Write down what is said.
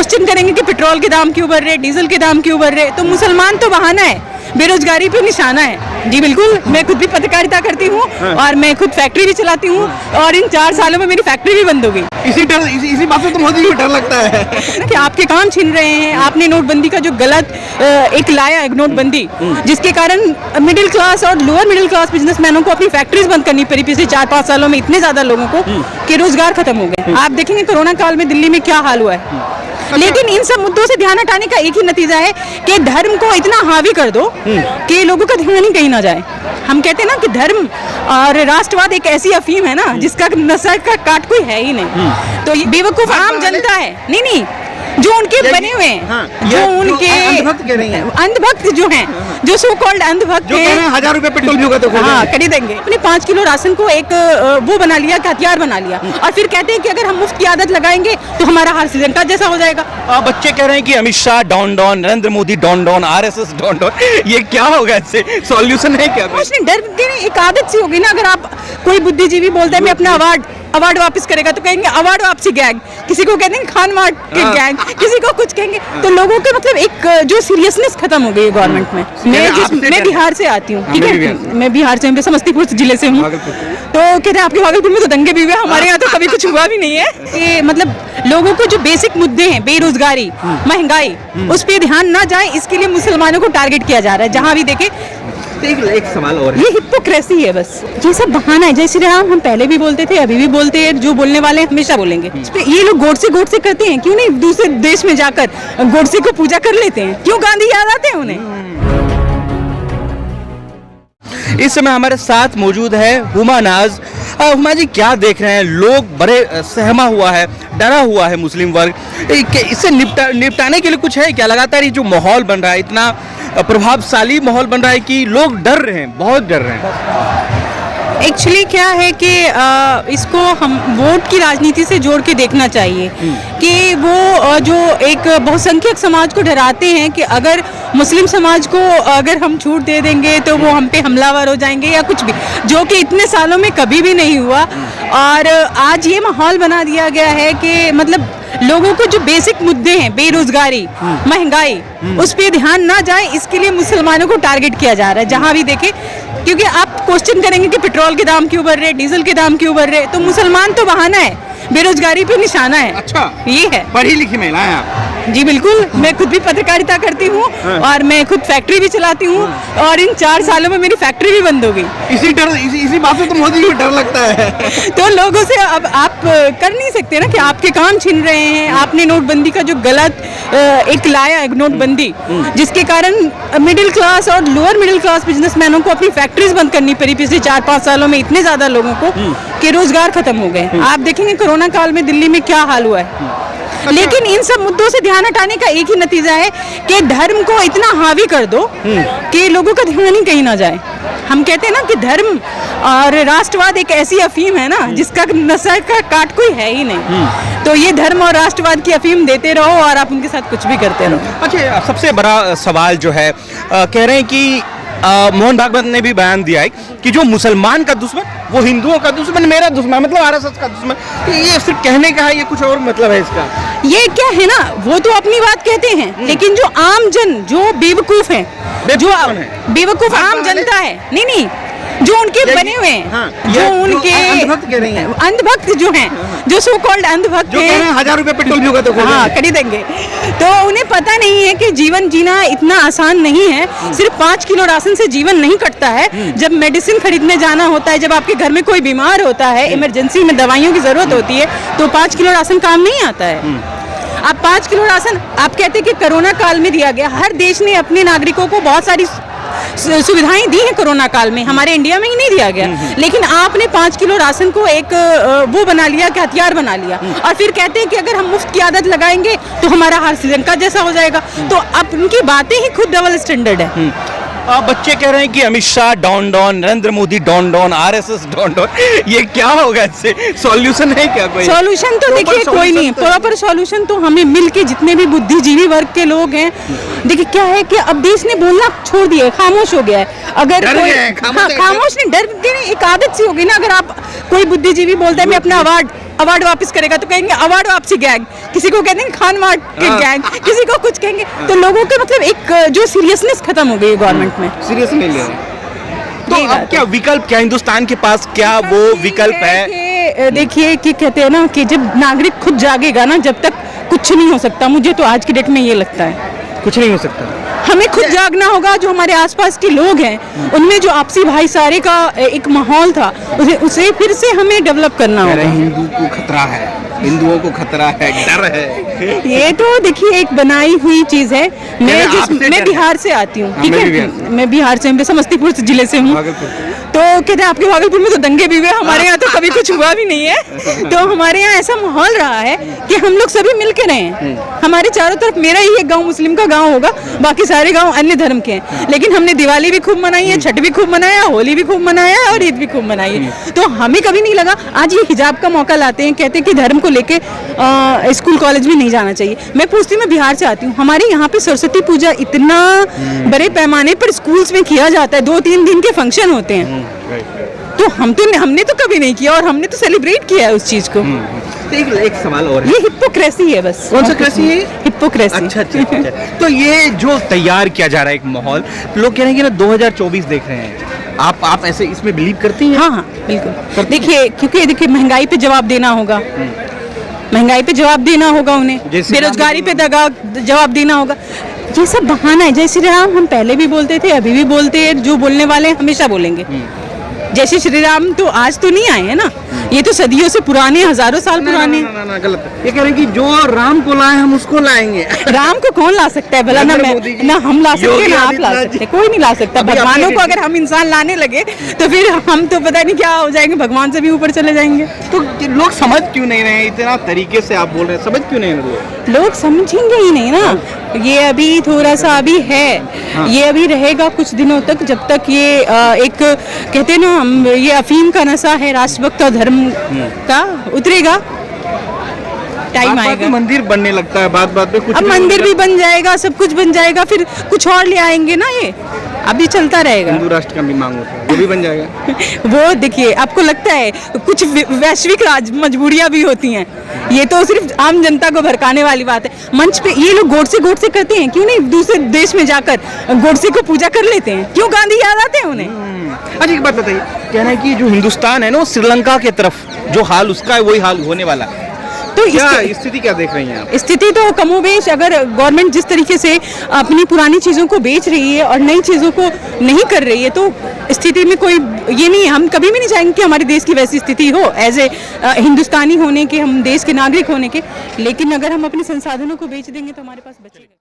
Question करेंगे कि petrol के दाम क्यों बढ़ रहे, डीजल के दाम क्यों बढ़ रहे, तो मुसलमान तो बहाना है, बेरोजगारी पे निशाना है। जी बिल्कुल, मैं खुद भी पत्रकारिता करती हूँ और मैं खुद फैक्ट्री भी चलाती हूँ और इन 4 सालों में मेरी फैक्ट्री भी बंद हो गई। इसी बात से तो मोदी को डर लगता है कि आपके काम छीन रहे हैं। आपने नोटबंदी का जो गलत एक लाया है नोटबंदी, जिसके कारण मिडिल क्लास और लोअर मिडिल क्लास बिजनेसमैनों को अपनी फैक्ट्रीज बंद करनी पड़ी पिछले 4-5 सालों में, इतने ज्यादा लोगों को कि रोजगार खत्म हो गए। आप देखेंगे कोरोना काल में दिल्ली में क्या हाल हुआ है। लेकिन इन सब मुद्दों से ध्यान हटाने का एक ही नतीजा है कि धर्म को इतना हावी कर दो कि लोगों का ध्यान ही कहीं ना जाए। हम कहते हैं ना कि धर्म और राष्ट्रवाद एक ऐसी अफीम है ना जिसका नशा का काट कोई है ही नहीं। तो ये बेवकूफ आम जनता है, नहीं जो उनके बने हुए हैं, जो उनके अंधभक्त जो हैं, जो सो कॉल्ड अंधभक्त हैं, 1000 रुपए पेट्रोल भी होगा तो खरीदेंगे। अपने 5 किलो राशन को एक वो बना लिया, हथियार बना लिया, और फिर कहते हैं कि अगर हम मुफ्त की आदत लगाएंगे तो हमारा हर सीजन का जैसा हो जाएगा। बच्चे कह रहे हैं कि Amit Shah don don, Narendra Modi don don, RSS don don, ये क्या होगा, इससे सॉल्यूशन है क्या? कुछ नहीं, डर के एक आदत सी होगी ना। अगर आप कोई बुद्धिजीवी बोलता है मैं अपना अवार्ड वापस करेगा तो कहेंगे अवार्ड वापसी गैंग, किसी को कहते हैं खान मार्ट के गैंग, किसी को कुछ कहेंगे। तो लोगों के मतलब एक जो सीरियसनेस खत्म हो गई है गवर्नमेंट में। मैं बिहार से आती हूँ, ठीक है, मैं बिहार से, मैं समस्तीपुर जिले से हूँ। तो कहते हैं आपके भागलपुर में तो दंगे भी हुए, हमारे यहाँ तो कभी कुछ हुआ भी नहीं है। कि मतलब लोगों को जो बेसिक मुद्दे हैं, बेरोजगारी, महंगाई, उस पर ध्यान ना जाए, इसके लिए मुसलमानों को टारगेट किया जा रहा है। जहाँ भी देखे एक सवाल और है, ये हिपोक्रेसी है बस, ये सब बहाना है। जय श्री राम हम पहले भी बोलते थे, अभी भी बोलते हैं, जो बोलने वाले हमेशा बोलेंगे। ये लोग गोडसे करते हैं, क्यों नहीं दूसरे देश में जाकर गोडसे को पूजा कर लेते हैं? क्यों गांधी याद आते हैं उन्हें? इस समय हमारे साथ मौजूद है हुमा नाज। हुमा जी, क्या देख रहे हैं? लोग बड़े सहमा हुआ है, डरा हुआ है मुस्लिम वर्ग, इससे निपटाने के लिए कुछ है क्या? लगातार ये जो माहौल बन रहा है, इतना प्रभावशाली माहौल बन रहा है कि लोग डर रहे हैं, बहुत डर रहे हैं। एक्चुअली क्या है कि इसको हम वोट की राजनीति से जोड़ के देखना चाहिए कि वो जो एक बहुसंख्यक समाज को डराते हैं कि अगर मुस्लिम समाज को अगर हम छूट दे देंगे तो वो हम पे हमलावर हो जाएंगे या कुछ भी, जो कि इतने सालों में कभी भी नहीं हुआ। और आज ये माहौल बना दिया गया है कि मतलब लोगों को जो बेसिक मुद्दे हैं, बेरोजगारी, महंगाई, उस पर ध्यान ना जाए, इसके लिए मुसलमानों को टारगेट किया जा रहा है। जहाँ भी देखे, क्योंकि आप क्वेश्चन करेंगे कि पेट्रोल के दाम क्यों बढ़ रहे, डीजल के दाम क्यों बढ़ रहे, तो मुसलमान तो बहाना है, बेरोजगारी पे निशाना है। अच्छा, ये है। पढ़ी लिखी महिला है आप? जी बिल्कुल, मैं खुद भी पत्रकारिता करती हूँ और मैं खुद फैक्ट्री भी चलाती हूँ और इन 4 सालों में मेरी फैक्ट्री भी बंद हो गई। इसी बात से तो मोदी को डर लगता है तो लोगों से अब आप कर नहीं सकते ना कि आपके काम छीन रहे हैं। आपने नोटबंदी का जो गलत एक लाया है नोटबंदी, जिसके कारण मिडिल क्लास और लोअर मिडिल क्लास बिजनेसमैनों को अपनी फैक्ट्रीज बंद करनी पड़ी पिछले 4-5 सालों में, इतने ज्यादा लोगों को कि रोजगार खत्म हो गए। आप देखेंगे कोरोना काल में दिल्ली में क्या हाल हुआ है। लेकिन इन सब मुद्दों से ध्यान हटाने का एक ही नतीजा है कि धर्म को इतना हावी कर दो कि लोगों का ध्यान ही कहीं ना जाए। हम कहते हैं ना कि धर्म और राष्ट्रवाद एक ऐसी अफीम है ना जिसका नशा का काट कोई है ही नहीं। तो ये धर्म और राष्ट्रवाद की अफीम देते रहो और आप उनके साथ कुछ भी करते रहो। अच्छा, सबसे बड़ा सवाल जो है, कह रहे हैं कि मोहन भागवत ने भी बयान दिया है कि जो मुसलमान का दुश्मन वो हिंदुओं का दुश्मन, मेरा दुश्मन मतलब RSS का दुश्मन। ये सिर्फ कहने का है, ये कुछ और मतलब है इसका? ये क्या है ना, वो तो अपनी बात कहते हैं, लेकिन जो आम जन, जो बेवकूफ है, जो बेवकूफ आम जनता है, नहीं जो उनके बने हुए हैं, जो उनके अंधभक्त जो हैं, जो सो कॉल्ड अंधभक्त हैं, 1000 रुपए पेट्रोल भी होगा तो खरीदेंगे। तो उन्हें पता नहीं है कि जीवन जीना इतना आसान नहीं है। सिर्फ 5 किलो राशन से जीवन नहीं कटता है। जब मेडिसिन खरीदने जाना होता है, जब आपके घर में कोई बीमार होता है, इमरजेंसी में दवाइयों की जरूरत होती है, तो 5 किलो राशन काम नहीं आता है। आप 5 किलो राशन, आप कहते हैं कि कोरोना काल में दिया गया। हर देश ने अपने नागरिकों को बहुत सारी सुविधाएं दी हैं कोरोना काल में, हमारे इंडिया में ही नहीं दिया गया। लेकिन आपने 5 किलो राशन को एक वो बना लिया, कि हथियार बना लिया, और फिर कहते हैं कि अगर हम मुफ्त की आदत लगाएंगे तो हमारा हर सीजन का जैसा हो जाएगा। तो अब उनकी बातें ही खुद डबल स्टैंडर्ड है। बच्चे कह रहे हैं कि Amit Shah don don, Narendra Modi don don, RSS don don, ये क्या होगा, इससे सॉल्यूशन है क्या? कोई सॉल्यूशन तो देखिए कोई नहीं, प्रॉपर सॉल्यूशन तो हमें मिलके जितने भी बुद्धिजीवी वर्ग के लोग हैं, देखिए क्या है कि अब देश ने बोलना छोड़ दिया है, खामोश हो गया है। अगर कोई खामोश नहीं, डर के एक आदत सी हो गई ना। अगर आप कोई बुद्धिजीवी बोलता है मैं अपना अवार्ड वापस करेगा तो कहेंगे अवार्ड वापसी गैंग, किसी को कहते हैं खान मार्ट के गैंग, किसी को कुछ कहेंगे। तो लोगों के मतलब एक जो सीरियसनेस खत्म हो गई गवर्नमेंट में। सीरियस नहीं ले रहे। तो यही अब बात क्या विकल्प, क्या हिंदुस्तान के पास क्या वो विकल्प है? कि देखिए कि कहते हैं ना कि जब नागरिक खुद जागेगा ना, जब तक कुछ नहीं हो सकता। मुझे तो आज की डेट में ये लगता है कुछ नहीं हो सकता। हमें खुद जागना होगा। जो हमारे आसपास के लोग हैं उनमें जो आपसी भाईचारे का एक माहौल था, उसे फिर से हमें डेवलप करना होगा। हिंदू को खतरा है, हिंदुओं को खतरा है, डर है। ये तो देखिए एक बनाई हुई चीज है। मैं बिहार से आती हूँ, ठीक है, मैं बिहार से, मैं समस्तीपुर जिले से हूँ। तो कहते हैं आपके भागलपुर में तो दंगे भी हुए, हमारे यहाँ तो कभी कुछ हुआ भी नहीं है। तो हमारे यहाँ ऐसा माहौल रहा है कि हम लोग सभी मिल के रहे हैं। हमारे चारों तरफ, मेरा ही एक गांव मुस्लिम का गांव होगा, बाकी सारे गांव अन्य धर्म के हैं। लेकिन हमने दिवाली भी खूब मनाई है, छठ भी खूब मनाया, होली भी खूब मनाया है और ईद भी खूब मनाई है। तो हमें कभी नहीं लगा। आज ये हिजाब का मौका लाते हैं, कहते हैं कि धर्म को लेके स्कूल कॉलेज में नहीं जाना चाहिए। मैं पूछती हूँ, मैं बिहार से आती हूँ, हमारे यहाँ पे सरस्वती पूजा इतना बड़े पैमाने पर स्कूल्स में किया जाता है, 2-3 दिन के फंक्शन होते हैं। तो हमने तो कभी नहीं किया और हमने तो सेलिब्रेट किया है उस चीज को। तो एक सवाल और है। ये हिपोक्रेसी है बस। कौन सा क्रेसी है? हिपोक्रेसी। अच्छा। तो ये जो तैयार किया जा रहा है एक माहौल, लोग कह रहे हैं कि ना 2024 देख रहे हैं, आप ऐसे इसमें बिलीव करती हैं? हाँ बिल्कुल। देखिए क्योंकि देखिए महंगाई पे जवाब देना होगा, महंगाई पे जवाब देना होगा उन्हें, बेरोजगारी पे जवाब देना होगा। ये सब बहाना है। जय श्री राम हम पहले भी बोलते थे, अभी भी बोलते हैं, जो बोलने वाले हैं हमेशा बोलेंगे। जय श्री राम तो आज तो नहीं आए हैं ना, ये तो सदियों से पुराने, हजारों साल पुराने। ना, गलत। ये कह रहे हैं कि जो राम को लाए हम उसको लाएंगे। राम को कौन ला सकता है भला? ना हम ला सकते, ना आप ला सकते, कोई नहीं ला सकता। भगवानों को अगर हम इंसान लाने लगे तो फिर हम तो पता नहीं क्या हो जाएंगे, भगवान से भी ऊपर चले जाएंगे। तो लोग समझ क्यों नहीं रहे? इतना तरीके से आप बोल रहे हैं, समझ क्यों नहीं रहे? लोग समझेंगे ही नहीं ना। ये अभी थोड़ा सा अभी है, ये अभी रहेगा कुछ दिनों तक, जब तक ये एक कहते हैं ना, ये अफीम का नशा है राष्ट्रभक्त और धर्म का, उतरेगा, टाइम आएगा। मंदिर बनने लगता है बात पे कुछ। अब मंदिर भी बन जाएगा, सब कुछ बन जाएगा, फिर कुछ और ले आएंगे ना। ये अभी चलता रहेगा। हिंदू राष्ट्र का भी मांग होता है, वो भी बन जाएगा। वो देखिए, आपको लगता है कुछ वैश्विक मजबूरियां भी होती हैं, ये तो सिर्फ आम जनता को भड़काने वाली बात है। मंच पे ये लोग गोडसे करते हैं, क्यों नहीं दूसरे देश में जाकर गोडसे को पूजा कर लेते हैं? क्यों गांधी याद आते हैं उन्हें? अच्छा एक बात बताइए, कहना है कि जो हिंदुस्तान है ना, श्रीलंका के तरफ जो हाल उसका है वही हाल होने वाला है। तो स्थिति क्या देख रही हैं आप? स्थिति तो कमोबेश, अगर गवर्नमेंट जिस तरीके से अपनी पुरानी चीज़ों को बेच रही है और नई चीज़ों को नहीं कर रही है, तो स्थिति में कोई ये नहीं, हम कभी भी नहीं चाहेंगे कि हमारे देश की वैसी स्थिति हो एज ए हिंदुस्तानी होने के, हम देश के नागरिक होने के। लेकिन अगर हम अपने संसाधनों को बेच देंगे तो हमारे पास बचेगा।